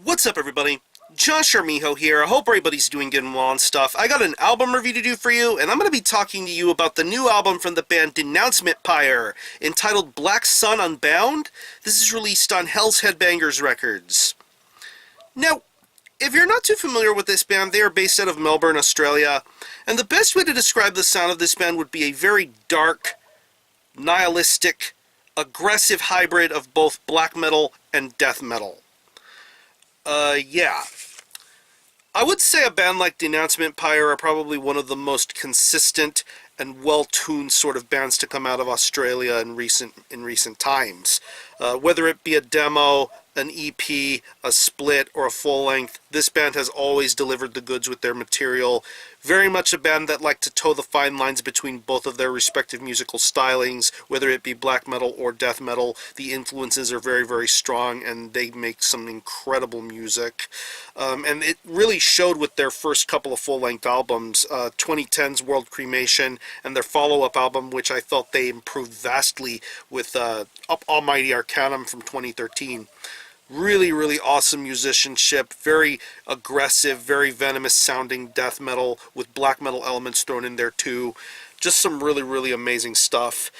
What's up, everybody? Josh Armijo here. I hope everybody's doing good and well and stuff. I got an album review to do for you, and I'm going to be talking to you about the new album from the band Denouncement Pyre, entitled Sun Unbound. This is released on Hells Headbangers Records. Now, if you're not too familiar with this band, they are based out of Melbourne, Australia, and the best way to describe the sound of this band would be a very dark, nihilistic, aggressive hybrid of both black metal and death metal. Yeah. I would say a band like Denouncement Pyre are probably one of the most consistent and well-tuned sort of bands to come out of Australia in recent times. Whether it be a demo, an EP, a split, or a full-length, this band has always delivered the goods with their material. Very much a band that like to toe the fine lines between both of their respective musical stylings, whether it be black metal or death metal. The influences are very, very strong, and they make some incredible music. And it really showed with their first couple of full-length albums, 2010's World Cremation, and their follow-up album, which I felt they improved vastly with Almighty Arcanum from 2013. Really, really awesome musicianship, very aggressive, very venomous sounding death metal with black metal elements thrown in there too. Just some really, really amazing stuff.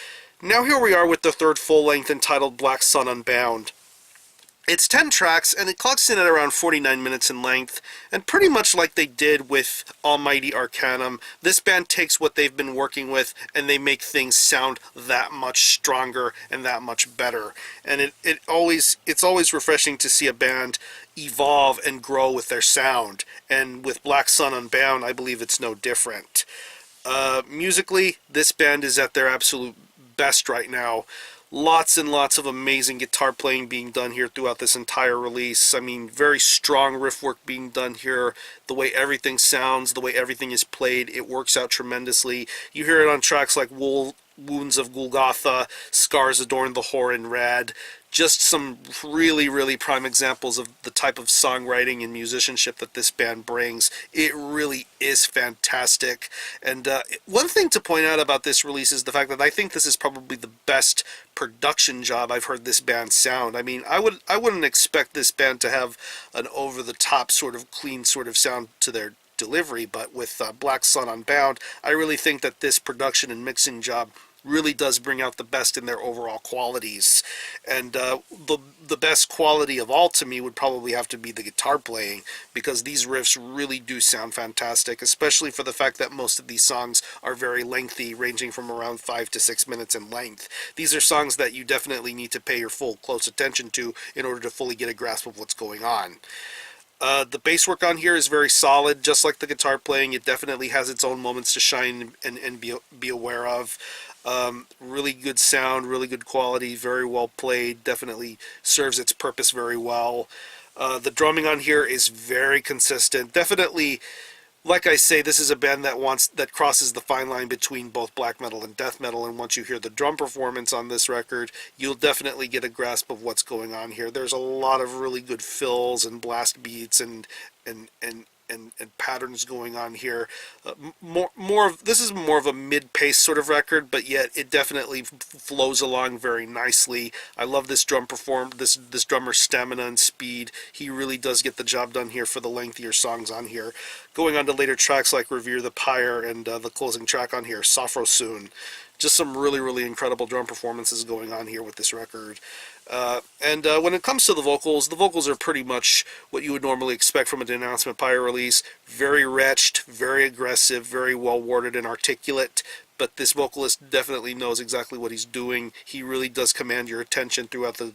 Now here we are with the third full-length entitled Sun Unbound. It's 10 tracks, and it clocks in at around 49 minutes in length, and pretty much like they did with Almighty Arcanum, this band takes what they've been working with, and they make things sound that much stronger and that much better. And it's always refreshing to see a band evolve and grow with their sound, and with Sun Unbound, I believe it's no different. Musically, this band is at their absolute best right now. Lots and lots of amazing guitar playing being done here throughout this entire release. I mean, very strong riff work being done here. The way everything sounds, the way everything is played, it works out tremendously. You hear it on tracks like Wounds of Golgotha, Scars Adorn the Whore in Red. Just some really, really prime examples of the type of songwriting and musicianship that this band brings. It really is fantastic. And one thing to point out about this release is the fact that I think this is probably the best production job I've heard this band sound. I mean, I wouldn't expect this band to have an over-the-top sort of clean sort of sound to their delivery, but with Sun Unbound, I really think that this production and mixing job really does bring out the best in their overall qualities. And the best quality of all to me would probably have to be the guitar playing, because these riffs really do sound fantastic, especially for the fact that most of these songs are very lengthy, ranging from around 5 to 6 minutes in length. These are songs that you definitely need to pay your full close attention to in order to fully get a grasp of what's going on. The bass work on here is very solid, just like the guitar playing. It definitely has its own moments to shine and be aware of. Really good sound, really good quality, very well played, definitely serves its purpose very well. The drumming on here is very consistent. Definitely, like I say, this is a band that crosses the fine line between both black metal and death metal, and once you hear the drum performance on this record, you'll definitely get a grasp of what's going on here. There's a lot of really good fills and blast beats and patterns going on here. This is more of a mid-pace sort of record, but yet it definitely flows along very nicely. I love this this drummer's stamina and speed. He really does get the job done here for the lengthier songs on here. Going on to later tracks like Revere the Pyre and the closing track on here, Sophro Soon. Just some really, really incredible drum performances going on here with this record. When it comes to the vocals are pretty much what you would normally expect from a Denouncement Pyre release. Very retched, very aggressive, very well worded and articulate, but this vocalist definitely knows exactly what he's doing. He really does command your attention throughout the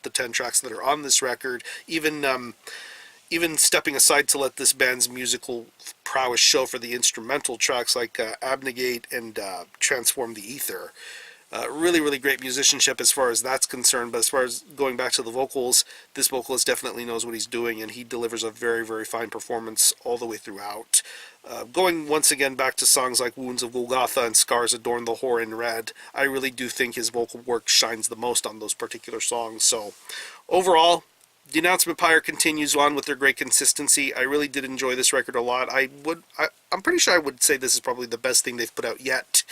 10 tracks that are on this record. Even stepping aside to let this band's musical prowess show for the instrumental tracks like Abnegate and Transform the Ether. Really, really great musicianship as far as that's concerned, but as far as going back to the vocals, this vocalist definitely knows what he's doing, and he delivers a very, very fine performance all the way throughout. Going once again back to songs like Wounds of Golgotha and Scars Adorn the Whore in Red, I really do think his vocal work shines the most on those particular songs. So, overall, Denouncement Pyre continues on with their great consistency. I really did enjoy this record a lot. I'm pretty sure I would say this is probably the best thing they've put out yet.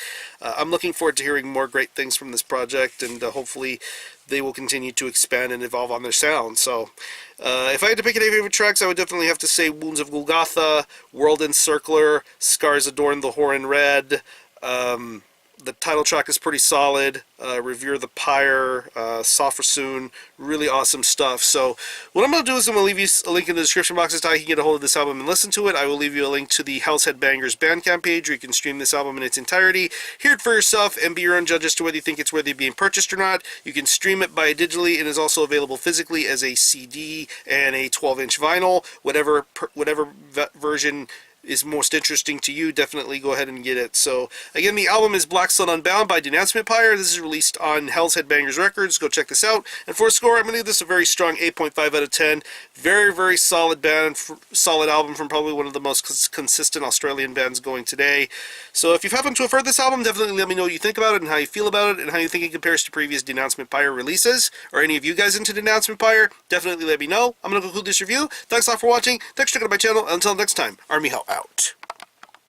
I'm looking forward to hearing more great things from this project, and hopefully they will continue to expand and evolve on their sound. So, if I had to pick any favorite tracks, I would definitely have to say Wounds of Golgotha, World Encircler, Scars Adorn the Whore in Red. The title track is pretty solid. Revere the Pyre, Suffer Soon, really awesome stuff. So what I'm going to do is I'm going to leave you a link in the description box as to how you can get a hold of this album and listen to it. I will leave you a link to the Hells Headbangers Bandcamp page where you can stream this album in its entirety, hear it for yourself, and be your own judge as to whether you think it's worthy of being purchased or not. You can stream it by digitally, and is also available physically as a CD and a 12-inch vinyl. Whatever version is most interesting to you, definitely go ahead and get it. So again, the album is Sun Unbound by Denouncement Pyre. This is released on Hells Headbangers Records. Go check this out. And for a score, I'm going to give this a very strong 8.5 out of 10. Very, very solid band, solid album from probably one of the most consistent Australian bands going today. So if you happen to have heard this album, definitely let me know what you think about it and how you feel about it and how you think it compares to previous Denouncement Pyre releases, or any of you guys into Denouncement Pyre. Definitely let me know. I'm going to conclude this review. Thanks a lot for watching. Thanks for checking out my channel. Until next time, Army Hell out.